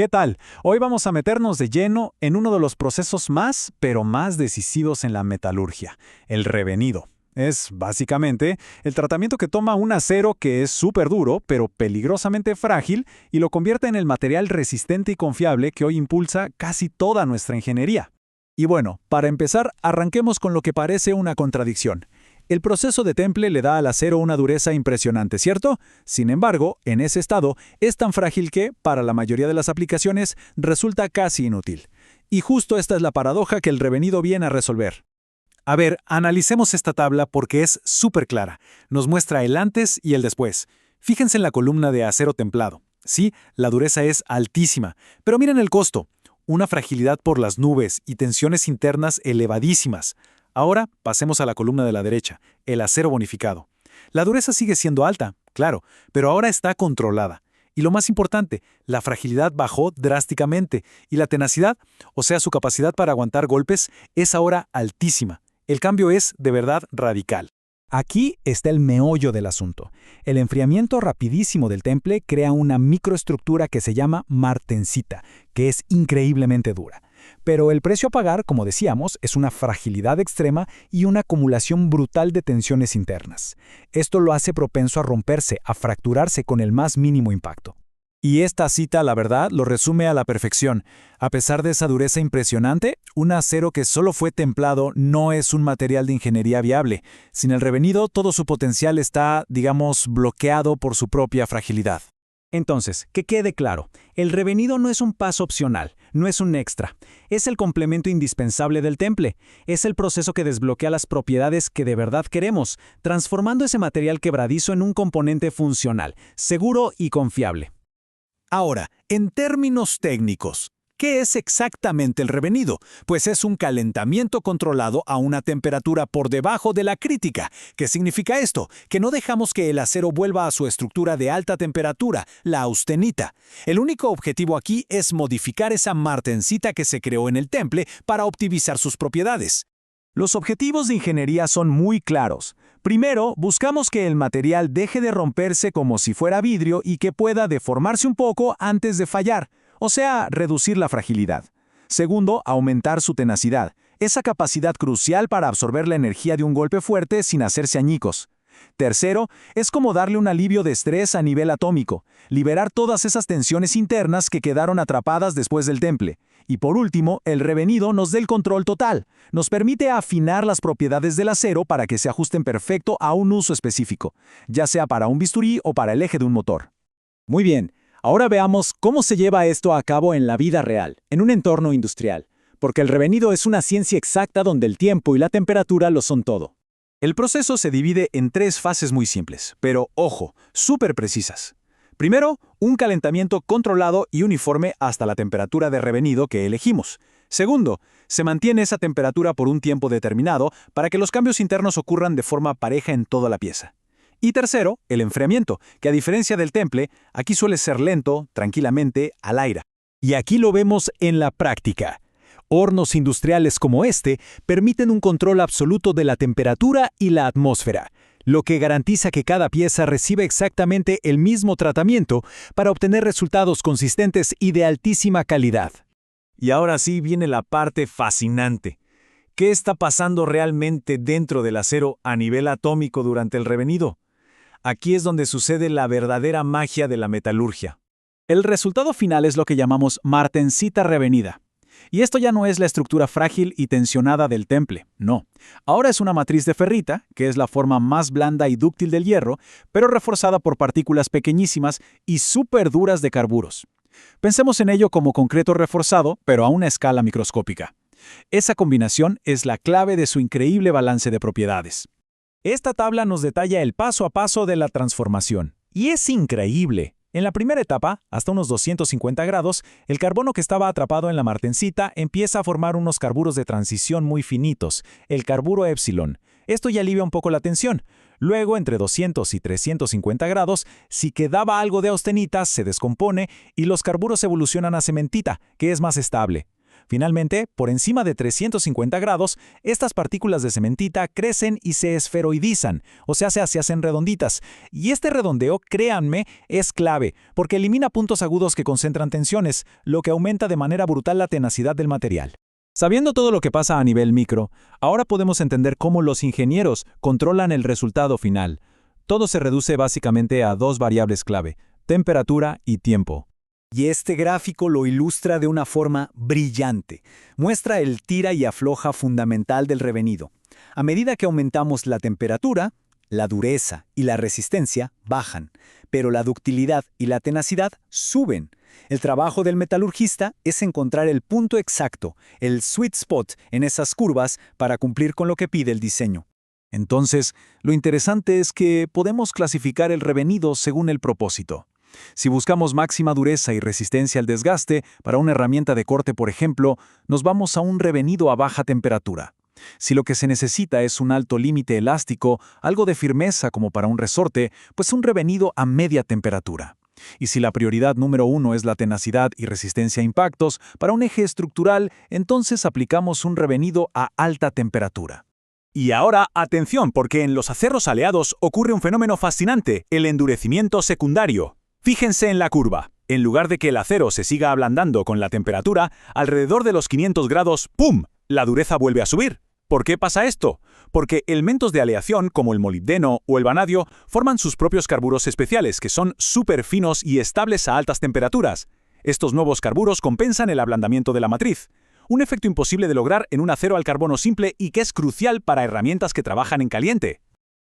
¿Qué tal? Hoy vamos a meternos de lleno en uno de los procesos más, pero más decisivos en la metalurgia, el revenido. Es, básicamente, el tratamiento que toma un acero que es súper duro, pero peligrosamente frágil, y lo convierte en el material resistente y confiable que hoy impulsa casi toda nuestra ingeniería. Y bueno, para empezar, arranquemos con lo que parece una contradicción. El proceso de temple le da al acero una dureza impresionante, ¿cierto? Sin embargo, en ese estado, es tan frágil que, para la mayoría de las aplicaciones, resulta casi inútil. Y justo esta es la paradoja que el revenido viene a resolver. A ver, analicemos esta tabla porque es súper clara. Nos muestra el antes y el después. Fíjense en la columna de acero templado. Sí, la dureza es altísima, pero miren el costo. Una fragilidad por las nubes y tensiones internas elevadísimas. Ahora pasemos a la columna de la derecha, el acero bonificado. La dureza sigue siendo alta, claro, pero ahora está controlada. Y lo más importante, la fragilidad bajó drásticamente y la tenacidad, o sea, su capacidad para aguantar golpes, es ahora altísima. El cambio es, de verdad, radical. Aquí está el meollo del asunto. El enfriamiento rapidísimo del temple crea una microestructura que se llama martensita, que es increíblemente dura. Pero el precio a pagar, como decíamos, es una fragilidad extrema y una acumulación brutal de tensiones internas. Esto lo hace propenso a romperse, a fracturarse con el más mínimo impacto. Y esta cita, la verdad, lo resume a la perfección. A pesar de esa dureza impresionante, un acero que solo fue templado no es un material de ingeniería viable. Sin el revenido, todo su potencial está, digamos, bloqueado por su propia fragilidad. Entonces, que quede claro, el revenido no es un paso opcional, no es un extra. Es el complemento indispensable del temple. Es el proceso que desbloquea las propiedades que de verdad queremos, transformando ese material quebradizo en un componente funcional, seguro y confiable. Ahora, en términos técnicos, ¿qué es exactamente el revenido? Pues es un calentamiento controlado a una temperatura por debajo de la crítica. ¿Qué significa esto? Que no dejamos que el acero vuelva a su estructura de alta temperatura, la austenita. El único objetivo aquí es modificar esa martensita que se creó en el temple para optimizar sus propiedades. Los objetivos de ingeniería son muy claros. Primero, buscamos que el material deje de romperse como si fuera vidrio y que pueda deformarse un poco antes de fallar, o sea, reducir la fragilidad. Segundo, aumentar su tenacidad, esa capacidad crucial para absorber la energía de un golpe fuerte sin hacerse añicos. Tercero, es como darle un alivio de estrés a nivel atómico, liberar todas esas tensiones internas que quedaron atrapadas después del temple. Y por último, el revenido nos da el control total. Nos permite afinar las propiedades del acero para que se ajusten perfecto a un uso específico, ya sea para un bisturí o para el eje de un motor. Muy bien, ahora veamos cómo se lleva esto a cabo en la vida real, en un entorno industrial, porque el revenido es una ciencia exacta donde el tiempo y la temperatura lo son todo. El proceso se divide en 3 fases muy simples, pero, ojo, súper precisas. Primero, un calentamiento controlado y uniforme hasta la temperatura de revenido que elegimos. Segundo, se mantiene esa temperatura por un tiempo determinado para que los cambios internos ocurran de forma pareja en toda la pieza. Y tercero, el enfriamiento, que a diferencia del temple, aquí suele ser lento, tranquilamente, al aire. Y aquí lo vemos en la práctica. Hornos industriales como este permiten un control absoluto de la temperatura y la atmósfera, lo que garantiza que cada pieza reciba exactamente el mismo tratamiento para obtener resultados consistentes y de altísima calidad. Y ahora sí viene la parte fascinante. ¿Qué está pasando realmente dentro del acero a nivel atómico durante el revenido? Aquí es donde sucede la verdadera magia de la metalurgia. El resultado final es lo que llamamos martensita revenida. Y esto ya no es la estructura frágil y tensionada del temple, no. Ahora es una matriz de ferrita, que es la forma más blanda y dúctil del hierro, pero reforzada por partículas pequeñísimas y súper duras de carburos. Pensemos en ello como concreto reforzado, pero a una escala microscópica. Esa combinación es la clave de su increíble balance de propiedades. Esta tabla nos detalla el paso a paso de la transformación. Y es increíble. En la primera etapa, hasta unos 250 grados, el carbono que estaba atrapado en la martensita empieza a formar unos carburos de transición muy finitos, el carburo épsilon. Esto ya alivia un poco la tensión. Luego, entre 200 y 350 grados, si quedaba algo de austenita, se descompone y los carburos evolucionan a cementita, que es más estable. Finalmente, por encima de 350 grados, estas partículas de cementita crecen y se esferoidizan, o sea, se hacen redonditas. Y este redondeo, créanme, es clave, porque elimina puntos agudos que concentran tensiones, lo que aumenta de manera brutal la tenacidad del material. Sabiendo todo lo que pasa a nivel micro, ahora podemos entender cómo los ingenieros controlan el resultado final. Todo se reduce básicamente a dos variables clave: temperatura y tiempo. Y este gráfico lo ilustra de una forma brillante. Muestra el tira y afloja fundamental del revenido. A medida que aumentamos la temperatura, la dureza y la resistencia bajan, pero la ductilidad y la tenacidad suben. El trabajo del metalurgista es encontrar el punto exacto, el sweet spot en esas curvas para cumplir con lo que pide el diseño. Entonces, lo interesante es que podemos clasificar el revenido según el propósito. Si buscamos máxima dureza y resistencia al desgaste para una herramienta de corte, por ejemplo, nos vamos a un revenido a baja temperatura. Si lo que se necesita es un alto límite elástico, algo de firmeza como para un resorte, pues un revenido a media temperatura. Y si la prioridad número 1 es la tenacidad y resistencia a impactos, para un eje estructural, entonces aplicamos un revenido a alta temperatura. Y ahora, atención, porque en los acerros aleados ocurre un fenómeno fascinante, el endurecimiento secundario. Fíjense en la curva. En lugar de que el acero se siga ablandando con la temperatura, alrededor de los 500 grados, ¡pum!, la dureza vuelve a subir. ¿Por qué pasa esto? Porque elementos de aleación, como el molibdeno o el vanadio, forman sus propios carburos especiales, que son súper finos y estables a altas temperaturas. Estos nuevos carburos compensan el ablandamiento de la matriz. Un efecto imposible de lograr en un acero al carbono simple y que es crucial para herramientas que trabajan en caliente.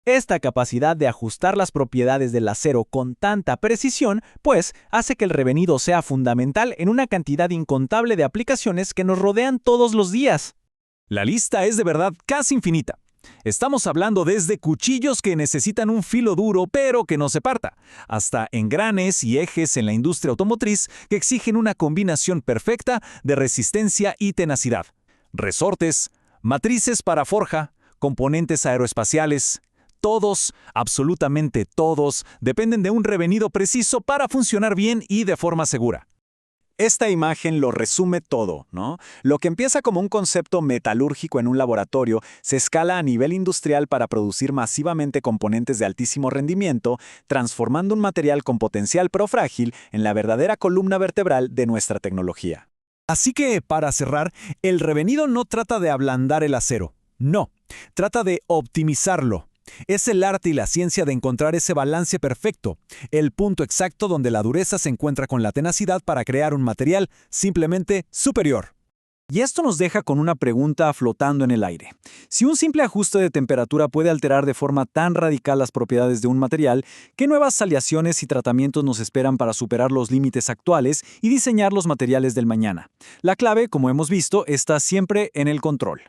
Esta capacidad de ajustar las propiedades del acero con tanta precisión, pues, hace que el revenido sea fundamental en una cantidad incontable de aplicaciones que nos rodean todos los días. La lista es de verdad casi infinita. Estamos hablando desde cuchillos que necesitan un filo duro pero que no se parta, hasta engranes y ejes en la industria automotriz que exigen una combinación perfecta de resistencia y tenacidad. Resortes, matrices para forja, componentes aeroespaciales. Todos, absolutamente todos, dependen de un revenido preciso para funcionar bien y de forma segura. Esta imagen lo resume todo, ¿no? Lo que empieza como un concepto metalúrgico en un laboratorio se escala a nivel industrial para producir masivamente componentes de altísimo rendimiento, transformando un material con potencial pero frágil en la verdadera columna vertebral de nuestra tecnología. Así que, para cerrar, el revenido no trata de ablandar el acero. No, trata de optimizarlo. Es el arte y la ciencia de encontrar ese balance perfecto, el punto exacto donde la dureza se encuentra con la tenacidad para crear un material simplemente superior. Y esto nos deja con una pregunta flotando en el aire. Si un simple ajuste de temperatura puede alterar de forma tan radical las propiedades de un material, ¿qué nuevas aleaciones y tratamientos nos esperan para superar los límites actuales y diseñar los materiales del mañana? La clave, como hemos visto, está siempre en el control.